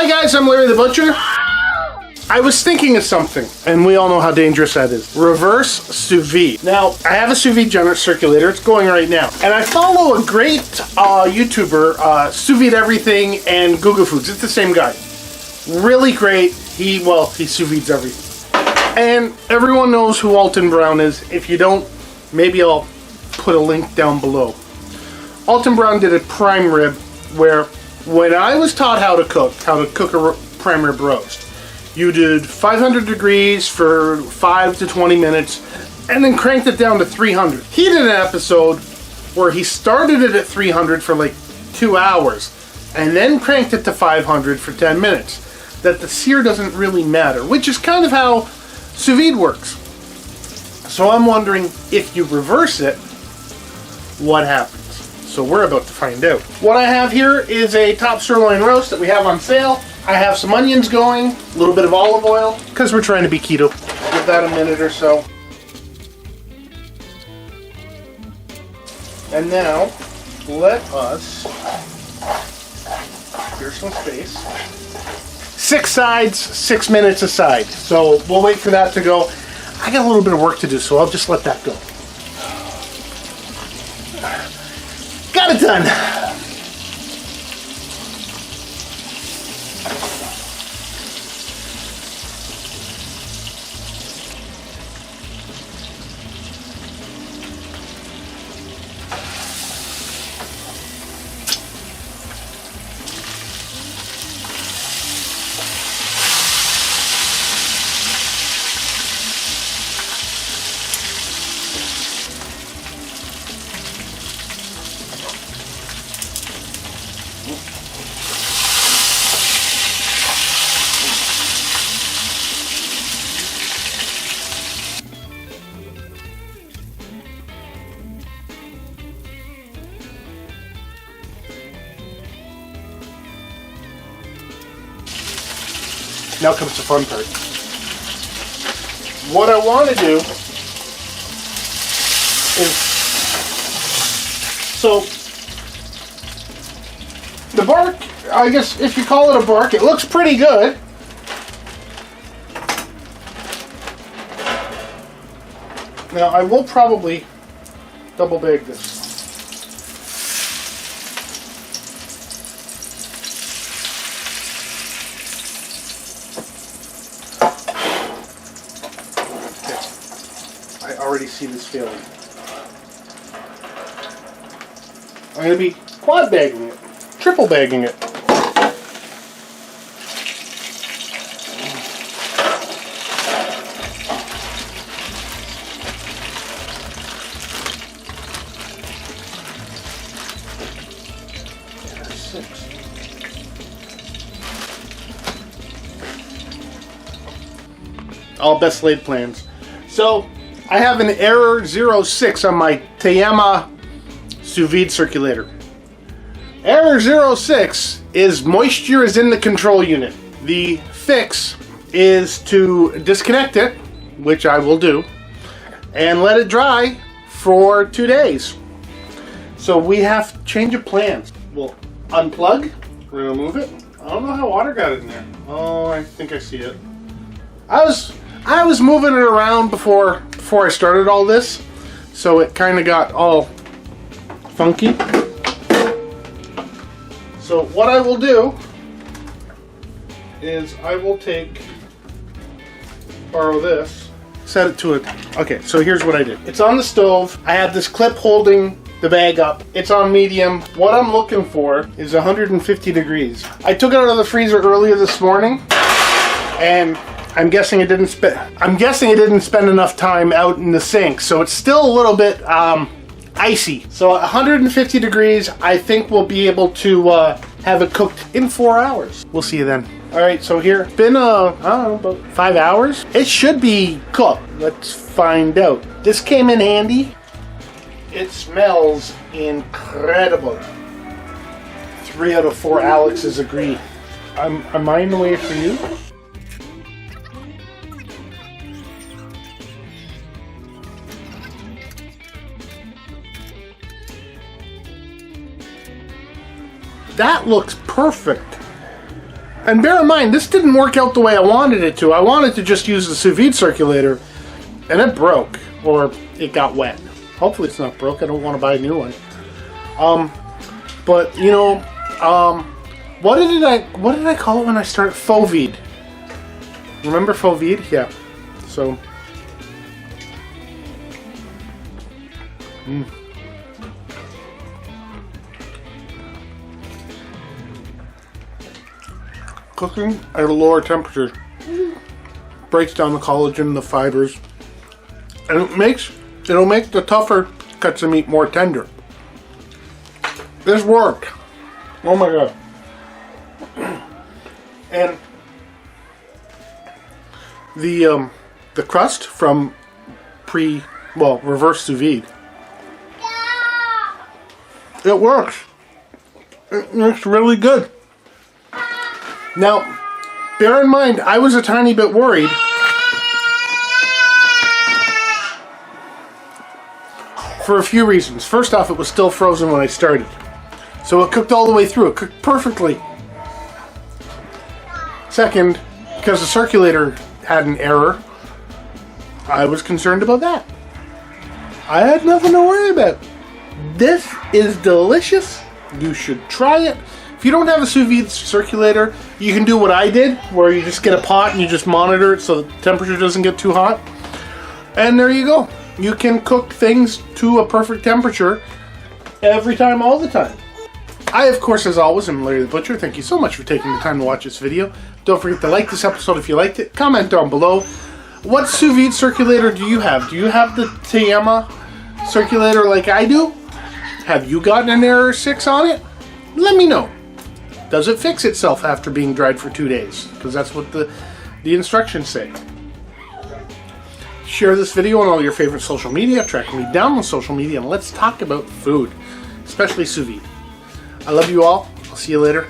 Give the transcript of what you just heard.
Hi guys, I'm Larry the Butcher. I was thinking of something, and we all know how dangerous that is. Reverse sous vide. Now, I have a sous vide circulator. It's going right now. And I follow a great YouTuber, Sous Vide Everything and Google Foods. It's the same guy. Really great. He sous vides everything. And everyone knows who Alton Brown is. If you don't, maybe I'll put a link down below. Alton Brown did a prime rib where when I was taught how to cook a prime rib roast, you did 500 degrees for 5 to 20 minutes and then cranked it down to 300. He did an episode where he started it at 300 for like 2 hours and then cranked it to 500 for 10 minutes. That the sear doesn't really matter, which is kind of how sous vide works. So I'm wondering, if you reverse it, what happens? So we're about to find out. What I have here is a top sirloin roast that we have on sale. I have some onions going, a little bit of olive oil, because we're trying to be keto. Give that a minute or so. And now, let us clear some space. 6 sides, 6 minutes a side. So we'll wait for that to go. I got a little bit of work to do, so I'll just let that go. Got it done. Now comes the fun part. What I want to do is, so the bark, I guess if you call it a bark, it looks pretty good. Now I will probably double bag this. I already see this failing. I'm going to be quad bagging it, triple bagging it. That's 6. All best laid plans. So I have an error 06 on my Tayama sous vide circulator. Error 06 is moisture is in the control unit. The fix is to disconnect it, which I will do, and let it dry for 2 days. So we have to change of plans. We'll unplug, remove it. I don't know how water got in there. Oh, I think I see it. I was moving it around before I started all this, so it kind of got all funky. So what I will do is I will borrow this, set it to it. Okay, so here's what I did. It's on the stove. I have this clip holding the bag up. It's on medium. What I'm looking for is 150 degrees. I took it out of the freezer earlier this morning, and I'm guessing it didn't spend enough time out in the sink, so it's still a little bit icy. So 150 degrees, I think we'll be able to have it cooked in 4 hours. We'll see you then. All right, so here, it's been I don't know, about 5 hours. It should be cooked. Let's find out. This came in handy. It smells incredible. 3 out of 4 Alexes agree. Am I in the way for you? That looks perfect. And bear in mind, this didn't work out the way I wanted it to. I wanted to just use the sous vide circulator, and it broke, or it got wet. Hopefully it's not broke. I don't want to buy a new one. But you know, what did I call it when I started? Faux vide. Remember faux vide? Yeah. So. Cooking at a lower temperature breaks down the collagen, the fibers, and it'll make the tougher cuts of meat more tender. This worked. Oh my god. And the crust from reverse sous vide. It works. It looks really good. Now, bear in mind, I was a tiny bit worried for a few reasons. First off, it was still frozen when I started. So it cooked all the way through. It cooked perfectly. Second, because the circulator had an error, I was concerned about that. I had nothing to worry about. This is delicious. You should try it. If you don't have a sous vide circulator, you can do what I did, where you just get a pot and you just monitor it so the temperature doesn't get too hot. And there you go. You can cook things to a perfect temperature every time, all the time. I, of course, as always, am Larry the Butcher. Thank you so much for taking the time to watch this video. Don't forget to like this episode if you liked it. Comment down below. What sous vide circulator do you have? Do you have the Tiama circulator like I do? Have you gotten an error 6 on it? Let me know. Does it fix itself after being dried for 2 days? Because that's what the instructions say. Share this video on all your favorite social media. Track me down on social media, and let's talk about food, especially sous vide. I love you all. I'll see you later.